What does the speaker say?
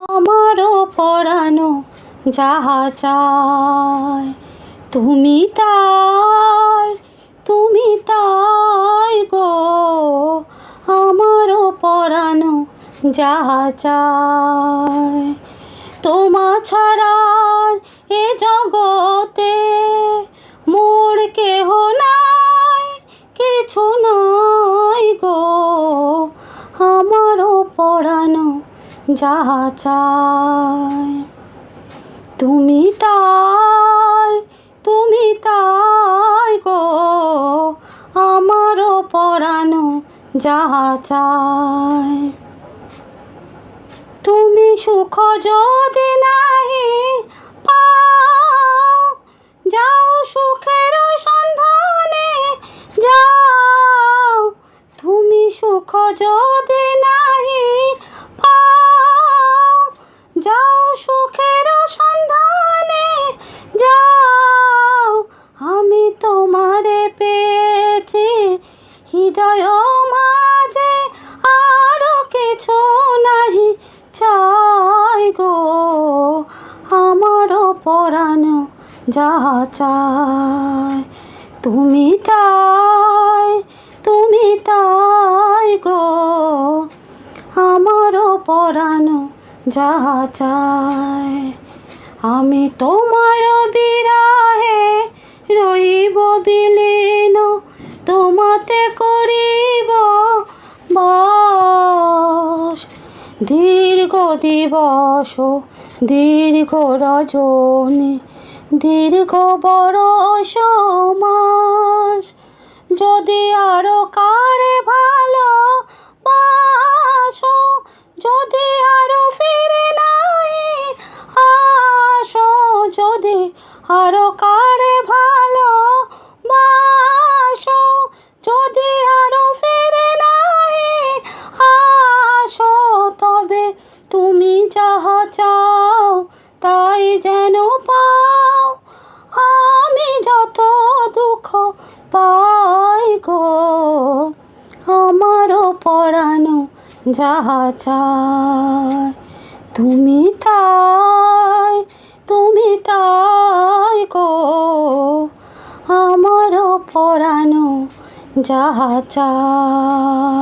আমারও পরানো যাহা চায় তুমি তাই গো। আমারও পরানো যাহা চায় তোমা ছাড়ার এ জগতে মোর কেহ নাই, কিছু নাই গো। আমারও পরানো যাহা চায় তুমি তাই গো। আমারও পরানো যাহা চায় তুমি সুখ যদি নাহি পাও, যাও সুখের সন্ধানে যাও। তুমি সুখ যদি নাহি পাও, যাও সুখের সন্ধানে যাও। আমি তোমারে পেয়েছি হৃদয় মাঝে, আরো কিছু নাহি চাই গো। আমারও পরানো যাহা চায় তুমি তাই গো। আমারও পরানো যাহা চায় আমি তোমার বিরহে রইব বিলীন, তোমাতে করিব বাস। দীর্ঘ দিবস দীর্ঘ রজনী, দীর্ঘ বরষ মাস। যদি আরো কারে ভালো বাসো, যদি আরো ফিরে নাই আসো। যদি আরো কারে ভালো বাসো, যদি আরো ফিরে নাই আসো। তবে তুমি যাহা চাও তাই যেন পাও, আমি যত দুঃখ পাই গো। আমারও পরানো যাহা চায় তুমি তাই গো। আমারও পরানো যাহা চায়।